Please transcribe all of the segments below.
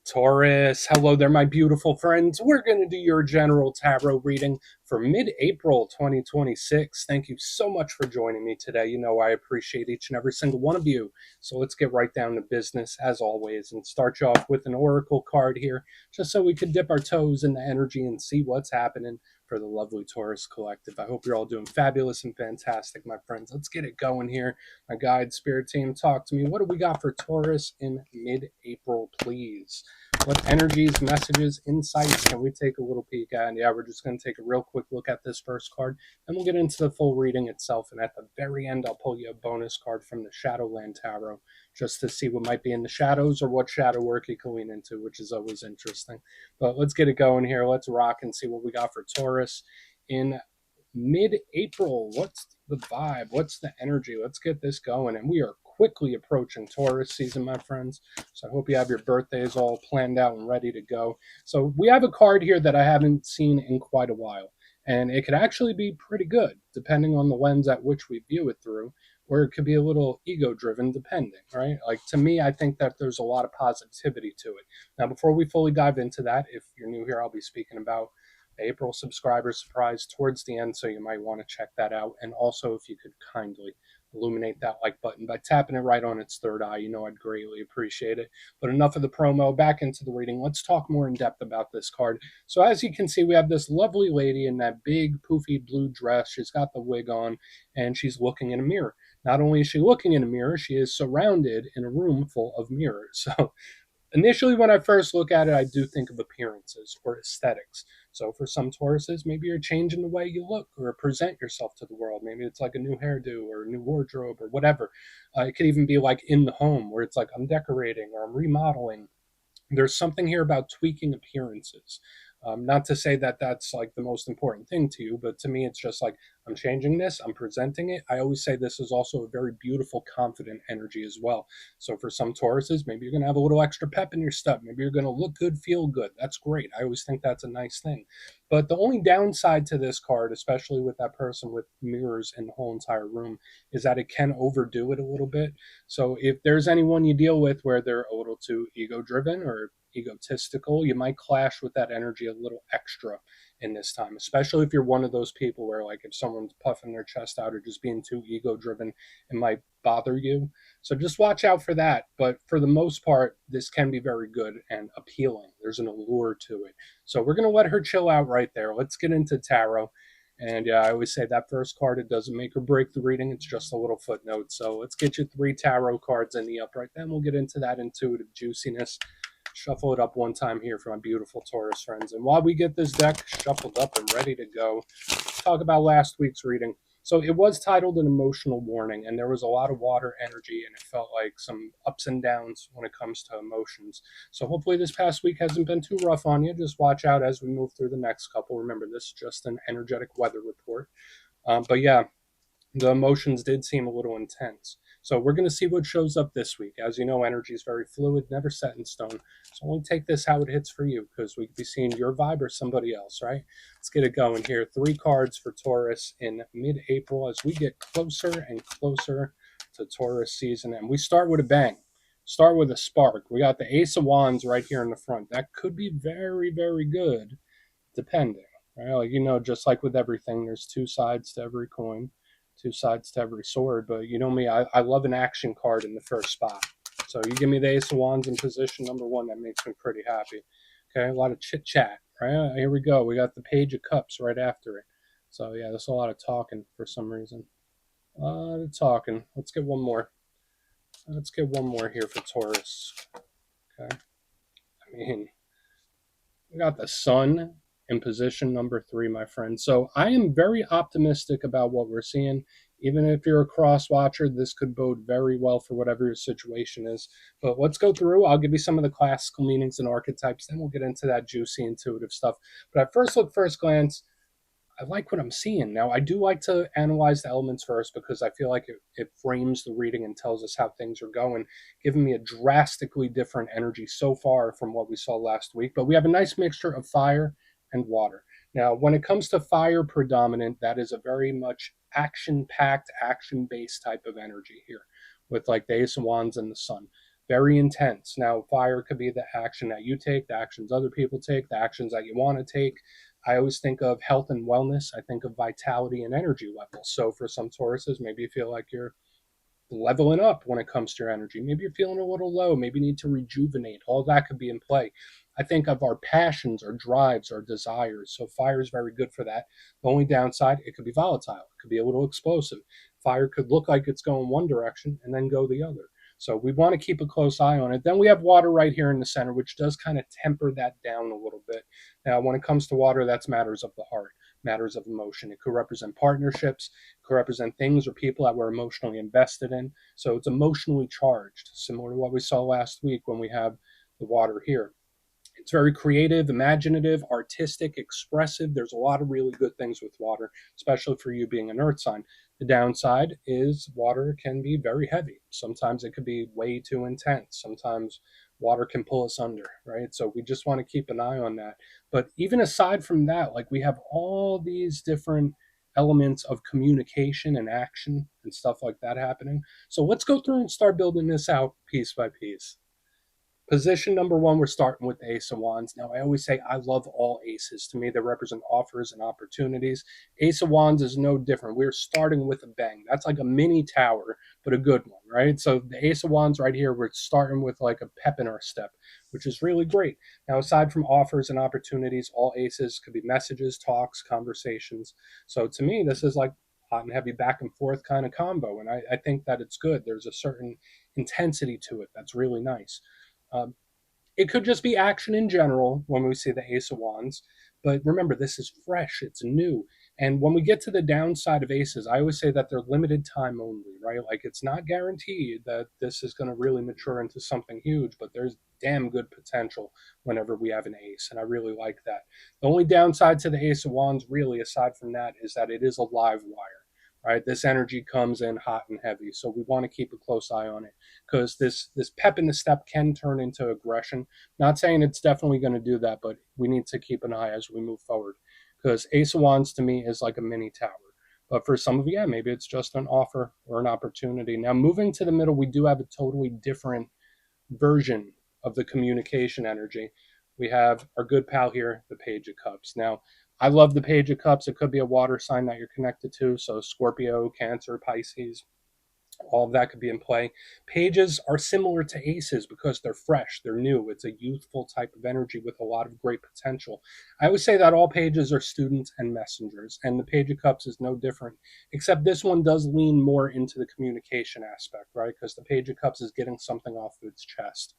Taurus, hello there, my beautiful friends. We're going to do your general tarot reading for mid-April 2026. Thank you so much for joining me today. You know I appreciate each and every single one of you. So let's get right down to business, as always, and start you off with an oracle card here, just so we can dip our toes in the energy and see what's happening for the lovely Taurus collective. I hope you're all doing fabulous and fantastic, my friends. Let's get it going here. My guide spirit team, talk to me. What do we got for Taurus in mid-April, please? What energies, messages, insights can we take a little peek at? And yeah, we're just going to take a real quick look at this first card. Then we'll get into the full reading itself. And at the very end, I'll pull you a bonus card from the Shadowland Tarot just to see what might be in the shadows or what shadow work you can lean into, which is always interesting. But let's get it going here. Let's rock and see what we got for Taurus in mid-April. What's the vibe? What's the energy? Let's get this going. And we are quickly approaching Taurus season, my friends. So I hope you have your birthdays all planned out and ready to go. So we have a card here that I haven't seen in quite a while. And it could actually be pretty good, depending on the lens at which we view it through, or it could be a little ego-driven, depending, right? Like, to me, I think that there's a lot of positivity to it. Now, before we fully dive into that, if you're new here, I'll be speaking about April subscriber surprise towards the end, so you might want to check that out. And also, if you could kindly illuminate that like button by tapping it right on its third eye, you know I'd greatly appreciate it. But enough of the promo, back into the reading. Let's talk more in depth about this card. So as you can see, we have this lovely lady in that big poofy blue dress. She's got the wig on and she's looking in a mirror. Not only is she looking in a mirror, she is surrounded in a room full of mirrors. So initially, when I first look at it, I do think of appearances or aesthetics. So for some Tauruses, maybe you're changing the way you look or present yourself to the world. Maybe it's like a new hairdo or a new wardrobe or whatever. It could even be like in the home where it's like I'm decorating or I'm remodeling. There's something here about tweaking appearances. Not to say that that's like the most important thing to you, but to me, it's just like I'm changing this, I'm presenting it. I always say this is also a very beautiful, confident energy as well. So for some Tauruses, maybe you're going to have a little extra pep in your step. Maybe you're going to look good, feel good. That's great. I always think that's a nice thing. But the only downside to this card, especially with that person with mirrors in the whole entire room, is that it can overdo it a little bit. So if there's anyone you deal with where they're a little too ego driven or egotistical, you might clash with that energy a little extra in this time, especially if you're one of those people where, like, if someone's puffing their chest out or just being too ego driven, it might bother you. So just watch out for that. But for the most part, this can be very good and appealing. There's an allure to it. So we're going to let her chill out right there. Let's get into tarot. And yeah, I always say that first card, it doesn't make or break the reading. It's just a little footnote. So let's get you 3 tarot cards in the upright. Then we'll get into that intuitive juiciness. Shuffle it up one time here for my beautiful Taurus friends. And while we get this deck shuffled up and ready to go, let's talk about last week's reading. So it was titled An Emotional Warning, and there was a lot of water energy, and it felt like some ups and downs when it comes to emotions. So hopefully this past week hasn't been too rough on you. Just watch out as we move through the next couple. Remember, this is just an energetic weather report. But yeah, the emotions did seem a little intense. So we're going to see what shows up this week. As you know, energy is very fluid, never set in stone. So only take this how it hits for you, because we could be seeing your vibe or somebody else, right? Let's get it going here. 3 cards for Taurus in mid-April as we get closer and closer to Taurus season. And we start with a bang. Start with a spark. We got the Ace of Wands right here in the front. That could be very, very good, depending. Right? Like, you know, just like with everything, there's 2 sides to every coin. 2 sides to every sword, but you know me, I love an action card in the first spot. So you give me the Ace of Wands in position number 1, that makes me pretty happy. Okay, a lot of chit chat, right? Here we go. We got the Page of Cups right after it. So yeah, there's a lot of talking for some reason. A lot of talking. Let's get one more. Let's get one more here for Taurus. Okay. I mean, we got the Sun in position number 3, my friend. So I am very optimistic about what we're seeing. Even if you're a cross watcher, this could bode very well for whatever your situation is. But let's go through. I'll give you some of the classical meanings and archetypes. Then we'll get into that juicy, intuitive stuff. But at first glance, I like what I'm seeing. Now, I do like to analyze the elements first because I feel like it frames the reading and tells us how things are going, giving me a drastically different energy so far from what we saw last week. But we have a nice mixture of fire and water. Now, when it comes to fire predominant, that is a very much action-packed, action-based type of energy here with like the Ace of Wands and the Sun. very intense. Now, fire could be the action that you take, the actions other people take, the actions that you want to take. I always think of health and wellness. I think of vitality and energy levels. So for some Tauruses, maybe you feel like you're leveling up when it comes to your energy. Maybe you're feeling a little low. Maybe you need to rejuvenate. All that could be in play. I think of our passions, our drives, our desires. So fire is very good for that. The only downside, it could be volatile. It could be a little explosive. Fire could look like it's going one direction and then go the other. So we want to keep a close eye on it. Then we have water right here in the center, which does kind of temper that down a little bit. Now, when it comes to water, that's matters of the heart, matters of emotion. It could represent partnerships, could represent things or people that we're emotionally invested in. So it's emotionally charged, similar to what we saw last week when we have the water here. It's very creative, imaginative, artistic, expressive. There's a lot of really good things with water, especially for you being an earth sign. The downside is water can be very heavy. Sometimes it could be way too intense. Sometimes water can pull us under, right? So we just want to keep an eye on that. But even aside from that, like we have all these different elements of communication and action and stuff like that happening. So let's go through and start building this out piece by piece. Position number one, we're starting with the Ace of Wands. Now, I always say I love all aces. To me, they represent offers and opportunities. Ace of Wands is no different. We're starting with a bang. That's like a mini tower, but a good one, right? So the Ace of Wands right here, we're starting with like a pep in our step, which is really great. Now, aside from offers and opportunities, all aces could be messages, talks, conversations. So to me, this is like hot and heavy back and forth kind of combo. And I think that it's good. There's a certain intensity to it that's really nice. Um, it could just be action in general when we see the Ace of Wands. But remember, this is fresh, it's new. And when we get to the downside of aces, I always say that they're limited time only, right? Like it's not guaranteed that this is going to really mature into something huge, but there's damn good potential whenever we have an ace. And I really like that. The only downside to the Ace of Wands, really, aside from that, is that it is a live wire. Right, this energy comes in hot and heavy, so we want to keep a close eye on it because this pep in the step can turn into aggression. Not saying it's definitely going to do that, but we need to keep an eye as we move forward because Ace of Wands to me is like a mini tower. But for some of you, yeah, maybe it's just an offer or an opportunity. Now, moving to the middle, we do have a totally different version of the communication energy. We have our good pal here, the Page of Cups. Now, I love the Page of Cups. It could be a water sign that you're connected to. So Scorpio, Cancer, Pisces, all of that could be in play. Pages are similar to aces because they're fresh, they're new. It's a youthful type of energy with a lot of great potential. I would say that all pages are students and messengers, and the Page of Cups is no different, except this one does lean more into the communication aspect, right? Because the Page of Cups is getting something off of its chest,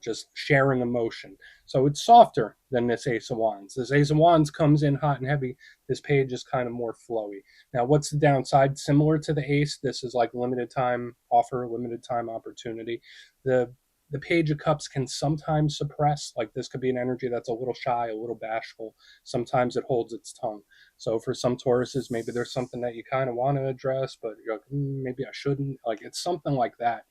just sharing emotion. So it's softer than this Ace of Wands. This Ace of Wands comes in hot and heavy. This page is kind of more flowy. Now, what's the downside? Similar to the ace, this is like limited time offer, limited time opportunity. The Page of Cups can sometimes suppress, like this could be an energy that's a little shy, a little bashful. Sometimes it holds its tongue. So for some Tauruses, maybe there's something that you kind of want to address, but you're like, maybe I shouldn't. Like it's something like that,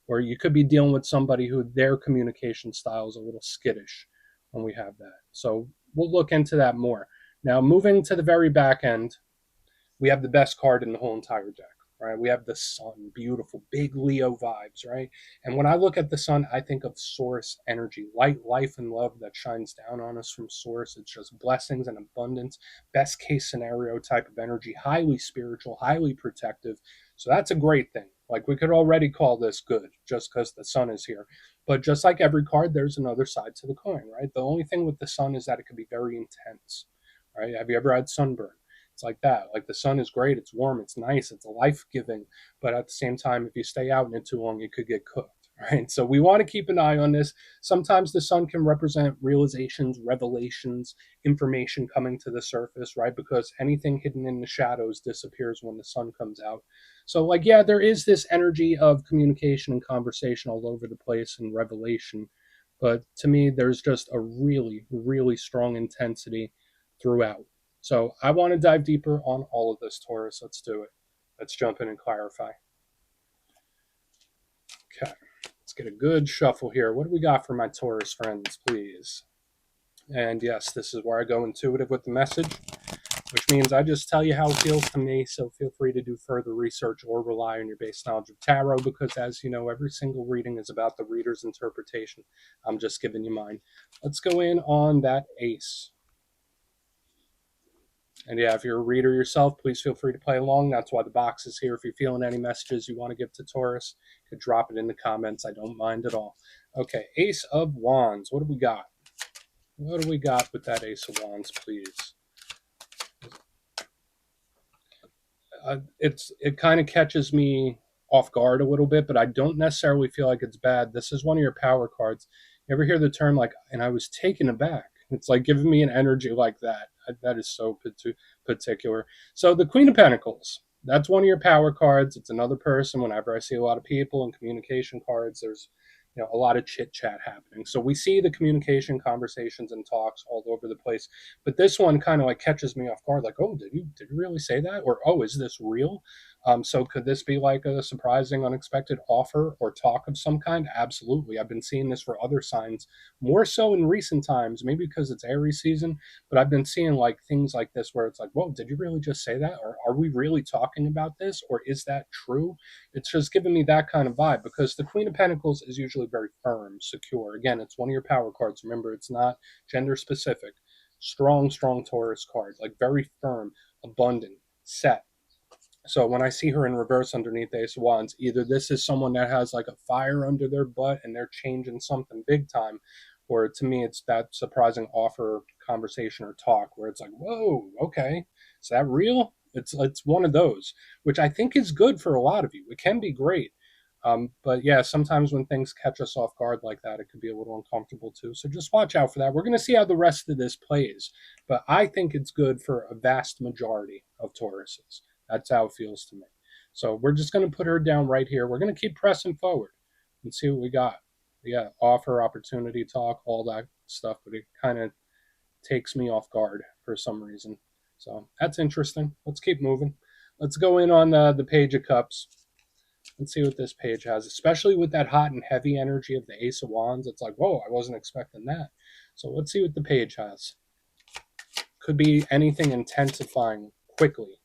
where you could be dealing with somebody who their communication style is a little skittish when we have that. So we'll look into that more. Now, moving to the very back end, we have the best card in the whole entire deck, right? We have the sun, beautiful, big Leo vibes, right? And when I look at the sun, I think of source energy, light, life, and love that shines down on us from source. It's just blessings and abundance, best case scenario type of energy, highly spiritual, highly protective. So that's a great thing. Like we could already call this good just because the sun is here. But just like every card, there's another side to the coin, right? The only thing with the sun is that it can be very intense, right? Have you ever had sunburn? It's like that. Like the sun is great, it's warm, it's nice, it's life giving. But at the same time, if you stay out in it too long, you could get cooked, right? So we want to keep an eye on this. Sometimes the sun can represent realizations, revelations, information coming to the surface, right? Because anything hidden in the shadows disappears when the sun comes out. So, like, yeah, there is this energy of communication and conversation all over the place and revelation. But to me, there's just a really, really strong intensity throughout. So I want to dive deeper on all of this, Taurus. Let's do it. Let's jump in and clarify. Okay, let's get a good shuffle here. What do we got for my Taurus friends, please? And yes, this is where I go intuitive with the message. which means I just tell you how it feels to me. So feel free to do further research or rely on your base knowledge of tarot, because as you know, every single reading is about the reader's interpretation. I'm just giving you mine. Let's go in on that ace. And yeah, if you're a reader yourself, please feel free to play along. That's why the box is here. If you're feeling any messages you want to give to Taurus, you could drop it in the comments. I don't mind at all. Okay, Ace of Wands. What do we got? What do we got with that Ace of Wands, please? It kind of catches me off guard a little bit, but I don't necessarily feel like it's bad. This is one of your power cards. You ever hear the term like, and I was taken aback? It's like giving me an energy like that. That is so particular. So the Queen of Pentacles, that's one of your power cards. It's another person. Whenever I see a lot of people and communication cards, there's a lot of chit chat happening. So we see the communication, conversations, and talks all over the place. But this one kind of like catches me off guard, like, oh, did you really say that? Or, oh, is this real? So could this be like a surprising, unexpected offer or talk of some kind? Absolutely. I've been seeing this for other signs, more so in recent times, maybe because it's Aries season, but I've been seeing like things like this where it's like, whoa, did you really just say that? Or are we really talking about this? Or is that true? It's just giving me that kind of vibe, because the Queen of Pentacles is usually very firm, secure. Again, it's one of your power cards. Remember, it's not gender specific. Strong Taurus card, like very firm, abundant, set. So when I see her in reverse underneath the Ace of Wands, either this is someone that has like a fire under their butt and they're changing something big time, or to me, it's that surprising offer, conversation, or talk where it's like, whoa, okay, is that real? It's one of those, which I think is good for a lot of you. It can be great. But yeah, sometimes when things catch us off guard like that, it could be a little uncomfortable too. So just watch out for that. We're going to see how the rest of this plays, but I think it's good for a vast majority of Tauruses. That's how it feels to me. So we're just going to put her down right here. We're going to keep pressing forward and see what we got. Yeah, offer, opportunity, talk, all that stuff, but it kind of takes me off guard for some reason. So that's interesting. Let's keep moving. Let's go in on the Page of Cups. Let's see what this page has, especially with that hot and heavy energy of the Ace of Wands. It's like, whoa, I wasn't expecting that. So let's see what the page has. Could be anything intensifying quickly.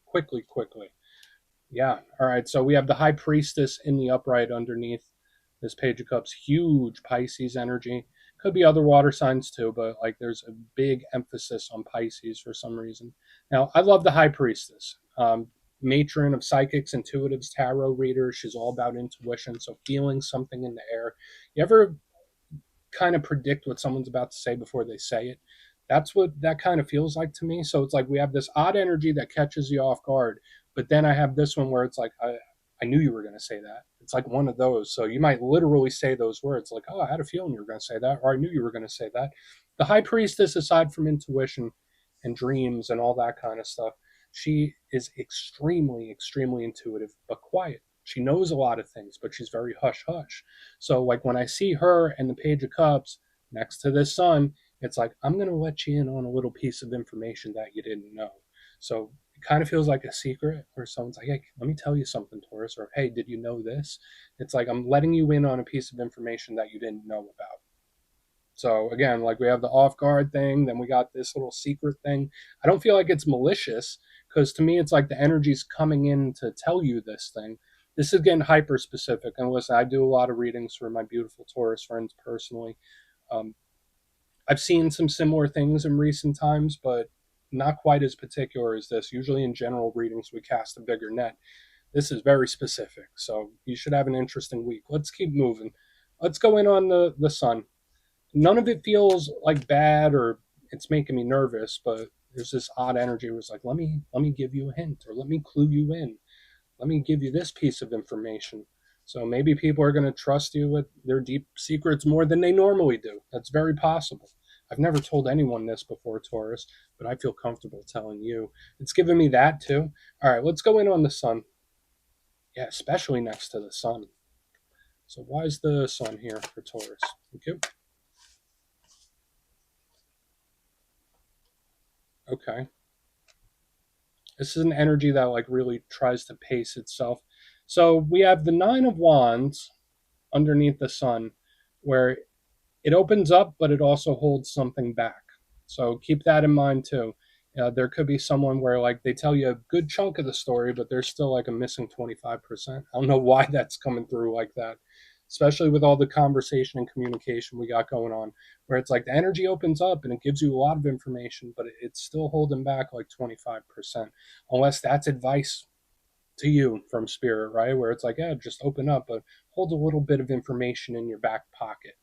Yeah. All right. So we have the High Priestess in the upright underneath this Page of Cups. Huge Pisces energy. Could be other water signs too, but like there's a big emphasis on Pisces for some reason. Now, I love the High Priestess. Matron of psychics, intuitives, tarot readers. She's all about intuition, so feeling something in the air. You ever kind of predict what someone's about to say before they say it? That's what that kind of feels like to me. So it's like we have this odd energy that catches you off guard, but then I have this one where it's like, I knew you were going to say that. It's like one of those. So you might literally say those words like, oh, I had a feeling you were going to say that, or I knew you were going to say that. The High Priestess, aside from intuition and dreams and all that kind of stuff, she is extremely intuitive, but quiet. She knows a lot of things, but she's very hush hush. So, like when I see her and the Page of Cups next to the Sun, it's like, I'm going to let you in on a little piece of information that you didn't know. So, it kind of feels like a secret where someone's like, hey, let me tell you something, Taurus, or hey, did you know this? It's like I'm letting you in on a piece of information that you didn't know about. So again, like we have the off guard thing, then we got this little secret thing. I don't feel like it's malicious, because to me, it's like the energy's coming in to tell you this thing. This is getting hyper specific. And listen, I do a lot of readings for my beautiful Taurus friends personally. Um, I've seen some similar things in recent times, but not quite as particular as this. Usually in general readings, we cast a bigger net. This is very specific. So you should have an interesting week. Let's keep moving. Let's go in on the Sun. None of it feels like bad or it's making me nervous, but there's this odd energy where it's like, let me give you a hint, or let me clue you in. Let me give you this piece of information. So maybe people are going to trust you with their deep secrets more than they normally do. That's very possible. I've never told anyone this before, Taurus, but I feel comfortable telling you. It's giving me that too. All right, let's go in on the Sun. Yeah, especially next to the Sun. So why is the Sun here for Taurus? Thank you. Okay. This is an energy that like really tries to pace itself. So we have the Nine of Wands underneath the Sun, where it opens up, but it also holds something back. So keep that in mind too. There could be someone where like they tell you a good chunk of the story, but there's still like a missing 25%. I don't know why that's coming through like that, especially with all the conversation and communication we got going on, where it's like the energy opens up and it gives you a lot of information, but it's still holding back like 25%, unless that's advice to you from spirit, right? Where it's like, yeah, just open up, but hold a little bit of information in your back pocket.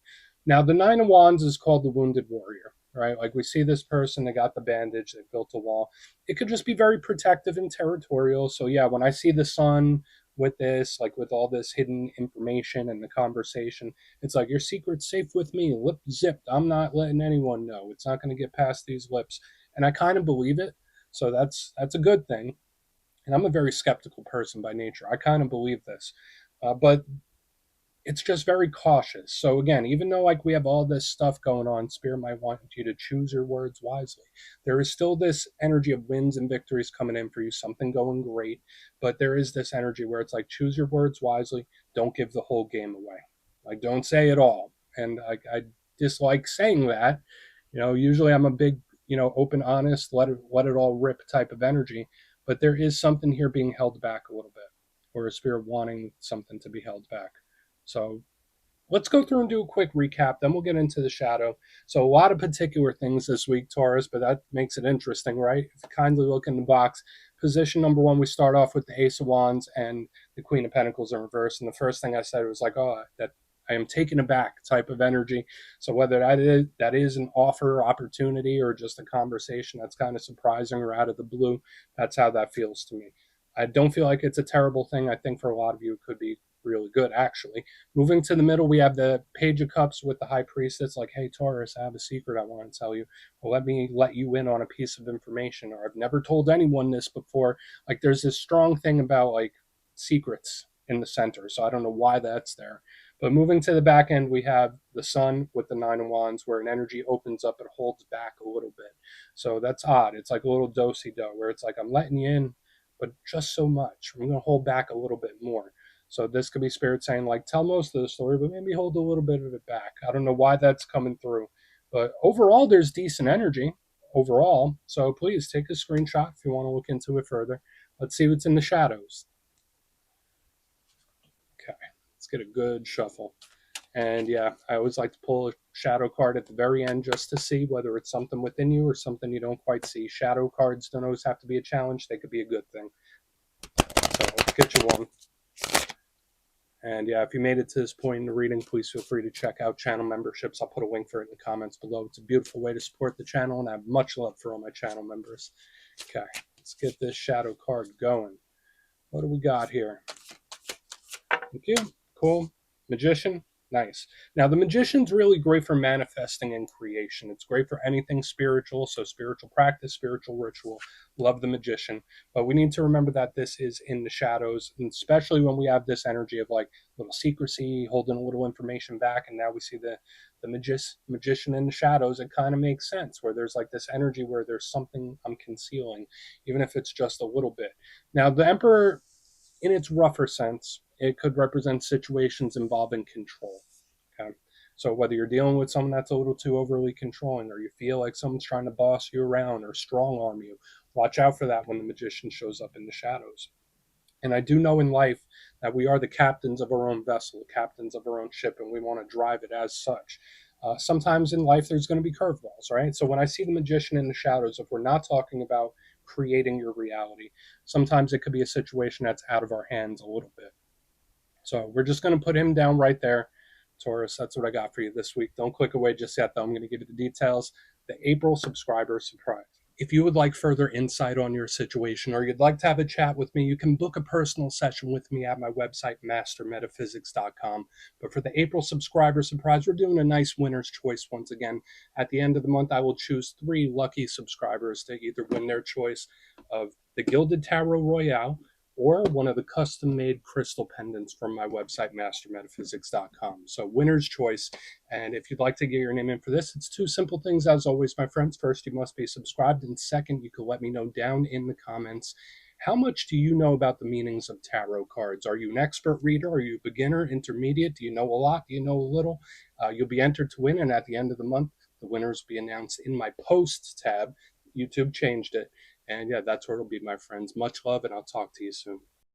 Now, the Nine of Wands is called the Wounded Warrior, right? Like we see this person, they got the bandage, they built a wall. It could just be very protective and territorial. So, yeah, when I see the sun with this, like with all this hidden information and the conversation, it's like your secret's safe with me, lip zipped. I'm not letting anyone know. It's not going to get past these lips. And I kind of believe it. So that's a good thing. And I'm a very skeptical person by nature. I kind of believe this. But it's just very cautious. So again, even though like we have all this stuff going on, spirit might want you to choose your words wisely. There is still this energy of wins and victories coming in for you, something going great, but there is this energy where it's like choose your words wisely, don't give the whole game away. Like don't say it all. And I dislike saying that. Usually I'm a big, open, honest, let it all rip type of energy, but there is something here being held back a little bit, or a spirit wanting something to be held back. So let's go through and do a quick recap. Then we'll get into the shadow. So a lot of particular things this week, Taurus, but that makes it interesting, right? If you kindly look in the box, position number one, we start off with the Ace of Wands and the Queen of Pentacles in reverse. And the first thing I said was like, oh, that I am taken aback type of energy. So whether that is an offer, opportunity, or just a conversation that's kind of surprising or out of the blue, that's how that feels to me. I don't feel like it's a terrible thing. I think for a lot of you, it could be really good, actually. Moving to the middle, we have the Page of Cups with the High Priestess. Like, hey, Taurus, I have a secret I want to tell you. Well, let me let you in on a piece of information, or I've never told anyone this before. Like, there's this strong thing about like secrets in the center. So I don't know why that's there. But moving to the back end, we have the Sun with the Nine of Wands, where an energy opens up and holds back a little bit. So that's odd. It's like a little do-si-do, where it's like, I'm letting you in, but just so much. I'm going to hold back a little bit more. So this could be spirit saying, like, tell most of the story, but maybe hold a little bit of it back. I don't know why that's coming through. But overall, there's decent energy overall. So please take a screenshot if you want to look into it further. Let's see what's in the shadows. Okay, let's get a good shuffle. And yeah, I always like to pull a shadow card at the very end just to see whether it's something within you or something you don't quite see. Shadow cards don't always have to be a challenge. They could be a good thing. So let's get you one. And yeah, if you made it to this point in the reading, please feel free to check out channel memberships. I'll put a link for it in the comments below. It's a beautiful way to support the channel, and I have much love for all my channel members. Okay, let's get this shadow card going. What do we got here? Thank you. Cool. Magician. Nice. Now, the Magician's really great for manifesting and creation. It's great for anything spiritual, so spiritual practice, spiritual ritual. Love the Magician. But we need to remember that this is in the shadows, and especially when we have this energy of like little secrecy, holding a little information back, and now we see the magician in the shadows. It kind of makes sense, where there's like this energy where there's something I'm concealing, even if it's just a little bit. Now, the Emperor, in its rougher sense, it could represent situations involving control. Okay. So whether you're dealing with someone that's a little too overly controlling, or you feel like someone's trying to boss you around or strong arm you, watch out for that when the Magician shows up in the shadows. And I do know in life that we are the captains of our own vessel, captains of our own ship, and we want to drive it as such. Sometimes in life, there's going to be curveballs, right? So when I see the Magician in the shadows, if we're not talking about creating your reality, sometimes it could be a situation that's out of our hands a little bit. So we're just going to put him down right there. Taurus, that's what I got for you this week. Don't click away just yet, though. I'm going to give you the details. The April subscriber surprise. If you would like further insight on your situation, or you'd like to have a chat with me, you can book a personal session with me at my website, mastermetaphysics.com. But for the April subscriber surprise, we're doing a nice winner's choice once again. At the end of the month, I will choose 3 lucky subscribers to either win their choice of the Gilded Tarot Royale, or one of the custom-made crystal pendants from my website, mastermetaphysics.com. So winner's choice. And if you'd like to get your name in for this, it's 2 simple things, as always, my friends. First, you must be subscribed. And second, you can let me know down in the comments, how much do you know about the meanings of tarot cards? Are you an expert reader? Are you a beginner, intermediate? Do you know a lot? Do you know a little? You'll be entered to win. And at the end of the month, the winners will be announced in my posts tab YouTube changed it. And yeah, that's where it'll be, my friends. Much love, and I'll talk to you soon.